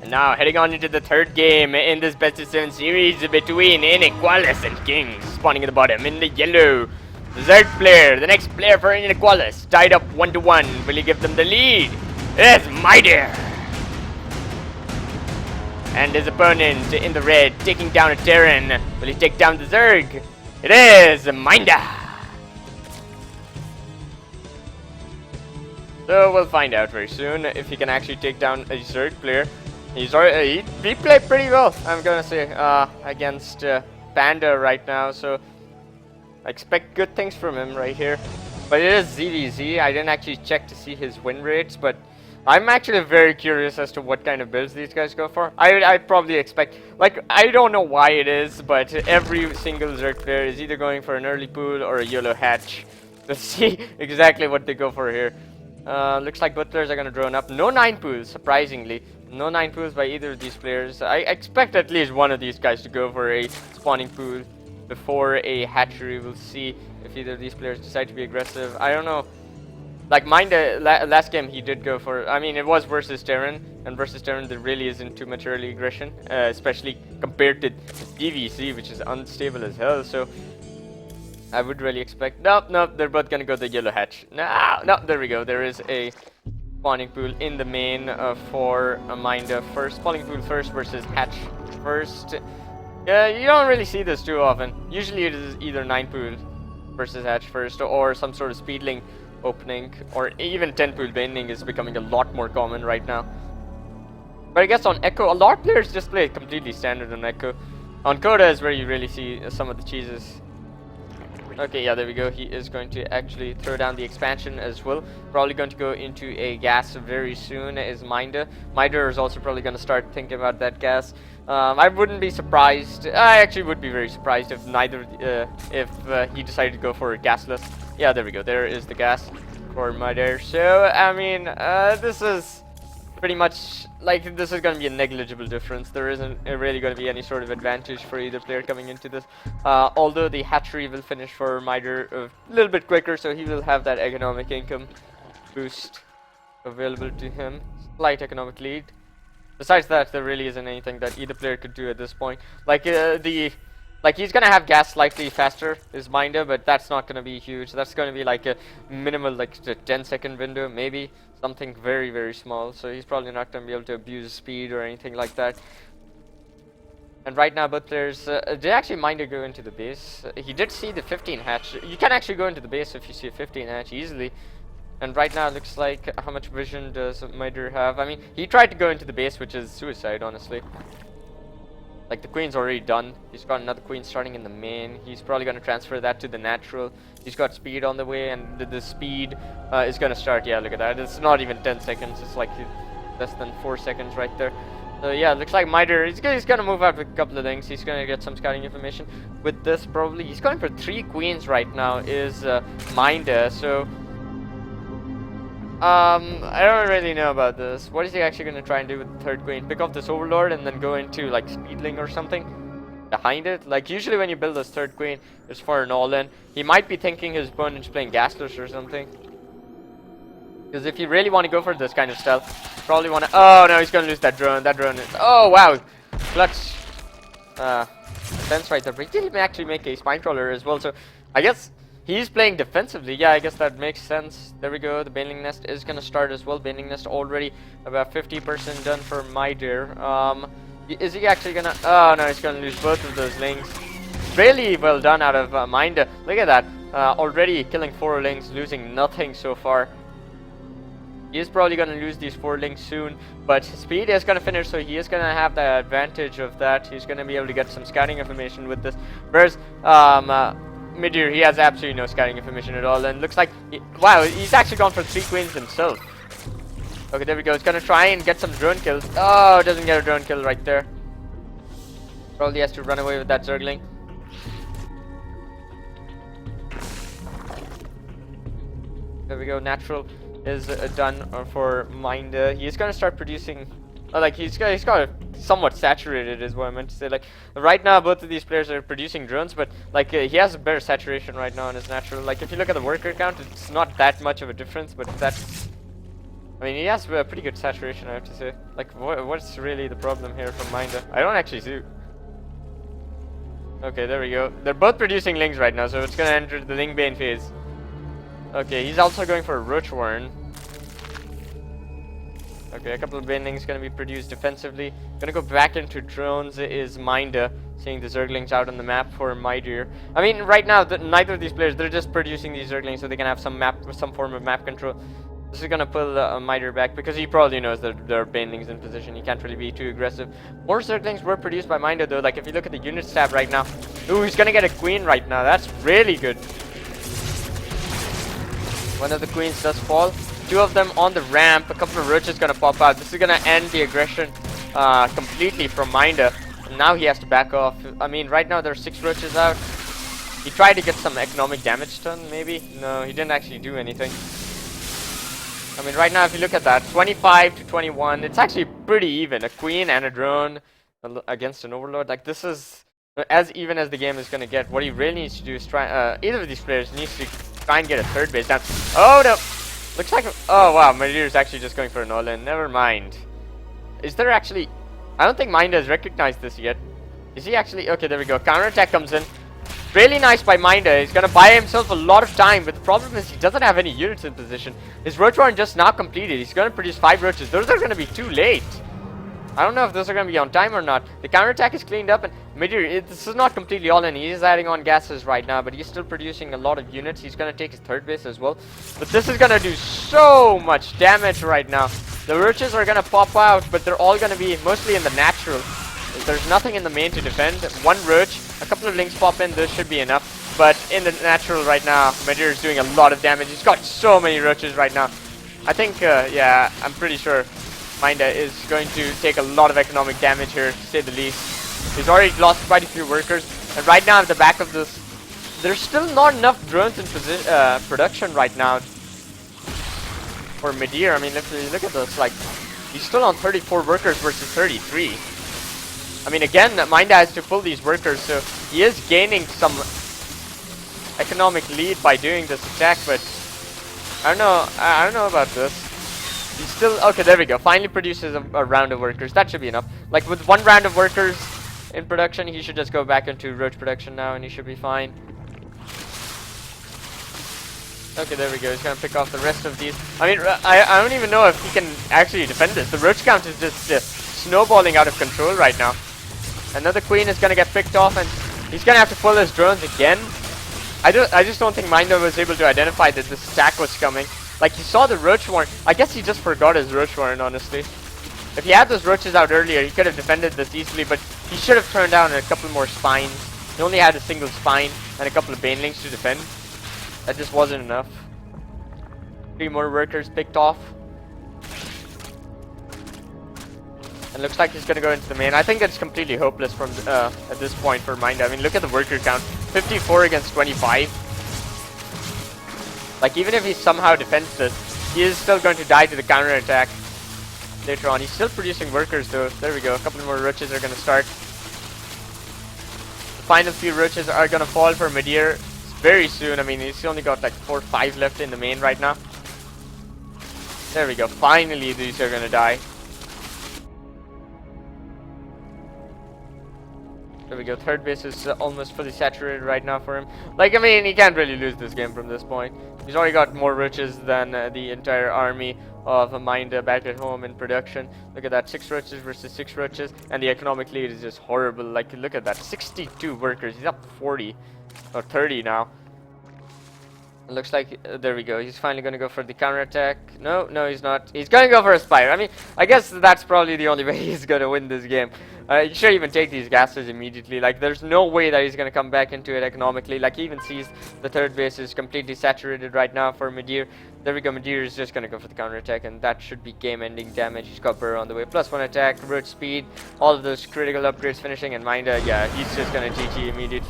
Now heading on into the third game in this best of 7 series between Inaequalis and Kingz. Spawning at the bottom in the yellow. The third player, the next player for Inaequalis, tied up 1-1. Will he give them the lead? It's MIDIR. And his opponent in the red taking down a Terran. Will he take down the Zerg? It is MindA. So we'll find out very soon if he can actually take down a Zerg player. He played pretty well, I'm gonna say, against Panda right now, so I expect good things from him right here. But it is ZVZ. I didn't actually check to see his win rates, but I'm actually very curious as to what kind of builds these guys go for. I probably expect, like, I don't know why it is, but every single Zerg player is either going for an early pool or a YOLO hatch. Let's see exactly what they go for here. Looks like both players are going to drone up. No 9 pools, surprisingly. No 9 pools by either of these players. I expect at least one of these guys to go for a spawning pool before a hatchery. We'll see if either of these players decide to be aggressive. I don't know. Like, MindA, last game he did go for... I mean, it was versus Terran. And versus Terran, there really isn't too much early aggression. Especially compared to DVC, which is unstable as hell. So I would really expect... Nope, they're both gonna go the yellow hatch. No, there we go. There is a spawning pool in the main for MindA first. Spawning pool first versus hatch first. Yeah, you don't really see this too often. Usually it is either 9 pool versus hatch first, or some sort of speedling opening, or even 10 pool bending is becoming a lot more common right now. But I guess on Echo, a lot of players just play completely standard on Echo. On Coda is where you really see some of the cheeses. Okay, yeah, there we go. He is going to actually throw down the expansion as well. Probably going to go into a gas very soon is MindA. MIDIR is also probably going to start thinking about that gas. I wouldn't be surprised. I actually would be very surprised if he decided to go for a gasless. Yeah, there we go. There is the gas for MIDIR. So, I mean, this is pretty much, like, this is going to be a negligible difference. There isn't really going to be any sort of advantage for either player coming into this. Although the hatchery will finish for MIDIR a little bit quicker, so he will have that economic income boost available to him. Slight economic lead. Besides that, there really isn't anything that either player could do at this point. Like, he's gonna have gas slightly faster, is MindA, but that's not gonna be huge. That's gonna be like a minimal, like, 10-second window, maybe. Something very, very small. So he's probably not gonna be able to abuse speed or anything like that. And right now, both players did actually MindA go into the base. He did see the 15 hatch. You can actually go into the base if you see a 15 hatch easily. And right now, it looks like, how much vision does MIDIR have? I mean, he tried to go into the base, which is suicide, honestly. Like, the queen's already done. He's got another queen starting in the main. He's probably going to transfer that to the natural. He's got speed on the way, and the speed is going to start. Yeah, look at that. It's not even 10 seconds. It's like less than 4 seconds right there. So yeah, looks like MIDIR, he's going to move out with a couple of things. He's going to get some scouting information with this, probably. He's going for 3 queens right now, is MindA. So I don't really know about this. What is he actually going to try and do with the 3rd queen? Pick off this overlord and then go into, like, speedling or something behind it? Like, usually when you build this 3rd queen, it's for an all-in. He might be thinking his opponent's playing gasless or something. Because if you really want to go for this kind of style, probably want to... Oh, no, he's going to lose that drone. That drone is... Oh, wow. Clutch. Defense right there. But he did actually make a spine crawler as well, so I guess... He's playing defensively. Yeah, I guess that makes sense. There we go. The Baneling Nest is going to start as well. Baneling Nest already about 50% done for MIDIR. Is he actually going to... Oh, no, he's going to lose both of those links. Really well done out of MindA. Look at that. Already killing 4 links, losing nothing so far. He is probably going to lose these 4 links soon. But his speed is going to finish, so he is going to have the advantage of that. He's going to be able to get some scouting information with this. Whereas... MIDIR, he has absolutely no scouting information at all, and looks like, wow, he's actually gone for 3 queens himself. Okay, there we go. He's gonna try and get some drone kills. Oh, doesn't get a drone kill right there. Probably has to run away with that Zergling. There we go. Natural is done for MindA. He's gonna start producing. Like, he's got somewhat saturated is what I meant to say. Like, right now both of these players are producing drones, but like he has a better saturation right now in his natural. Like, if you look at the worker count, it's not that much of a difference, but that's I mean, he has a pretty good saturation, I have to say. Like, what's really the problem here from MindA? I don't actually see. Okay, there we go. They're both producing Lings right now, so it's gonna enter the Ling Bane phase. Okay, he's also going for a Roach Warren. Okay, a couple of Banelings gonna be produced defensively. Gonna go back into drones is MindA, seeing the Zerglings out on the map for MIDIR. I mean, right now, neither of these players, they're just producing these Zerglings so they can have some form of map control. This is gonna pull MIDIR back because he probably knows that there are Banelings in position. He can't really be too aggressive. More Zerglings were produced by MindA though. Like if you look at the unit tab right now, ooh, he's gonna get a Queen right now. That's really good. One of the Queens does fall. Two of them on the ramp. A couple of Roaches gonna pop out. This is gonna end the aggression completely from MindA. And now he has to back off. I mean, right now there are 6 Roaches out. He tried to get some economic damage done, maybe. No, he didn't actually do anything. I mean, right now, if you look at that, 25 to 21, it's actually pretty even. A Queen and a drone against an Overlord. Like, this is as even as the game is going to get. What he really needs to do is try... either of these players needs to try and get a third base down. Oh, no! Looks like... Oh, wow. MIDIR is actually just going for an all-in. Never mind. Is there actually... I don't think MindA has recognized this yet. Is he actually... Okay, there we go. Counterattack comes in. Really nice by MindA. He's gonna buy himself a lot of time, but the problem is he doesn't have any units in position. His Roach Warren just now completed. He's gonna produce 5 Roaches. Those are gonna be too late. I don't know if those are gonna be on time or not. The counterattack is cleaned up, and MIDIR, this is not completely all in. He is adding on gases right now, but he's still producing a lot of units. He's gonna take his third base as well. But this is gonna do so much damage right now. The Roaches are gonna pop out, but they're all gonna be mostly in the natural. There's nothing in the main to defend. 1 Roach, a couple of Lings pop in, this should be enough. But in the natural right now, MIDIR is doing a lot of damage. He's got so many Roaches right now. I think, yeah, I'm pretty sure MindA is going to take a lot of economic damage here, to say the least. He's already lost quite a few workers. And right now at the back of this, there's still not enough drones in production right now for MIDIR. I mean, if you look at this, like, he's still on 34 workers versus 33. I mean, again, MindA has to pull these workers, so he is gaining some economic lead by doing this attack, but I don't know about this. He's still, okay, there we go. Finally produces a round of workers. That should be enough. Like, with 1 round of workers in production, he should just go back into Roach production now, and he should be fine. Okay, there we go. He's gonna pick off the rest of these. I mean, I don't even know if he can actually defend this. The Roach count is just snowballing out of control right now. Another Queen is gonna get picked off, and he's gonna have to pull his drones again. I just don't think MindA was able to identify that this attack was coming. Like, he saw the Roach Warren. I guess he just forgot his Roach Warren, honestly. If he had those Roaches out earlier, he could have defended this easily, but he should have turned down a couple more spines. He only had a single spine and a couple of Banelings to defend. That just wasn't enough. 3 more workers picked off. And looks like he's gonna go into the main. I think it's completely hopeless from at this point for MindA. I mean, look at the worker count. 54 against 25. Like, even if he somehow defends this, he is still going to die to the counter attack later on. He's still producing workers though. There we go. A couple more Roaches are gonna start. The final few Roaches are gonna fall for MIDIR very soon. I mean, he's only got like 4 or 5 left in the main right now. There we go. Finally, these are gonna die. There we go. Third base is almost fully saturated right now for him. Like, I mean, he can't really lose this game from this point. He's already got more Roaches than the entire army of MindA back at home in production. Look at that. 6 Roaches versus 6 Roaches. And the economic lead is just horrible. Like, look at that. 62 workers. He's up 40 or 30 now. It looks like, there we go. He's finally going to go for the counterattack. No, he's not. He's going to go for a Spire. I mean, I guess that's probably the only way he's going to win this game. He should even take these gases immediately. Like, there's no way that he's going to come back into it economically. Like, he even sees the third base is completely saturated right now for MIDIR. There we go. MIDIR is just going to go for the counterattack, and that should be game-ending damage. He's got Burrow on the way. +1 attack, root speed, all of those critical upgrades finishing, and MindA, yeah, he's just going to GG immediately.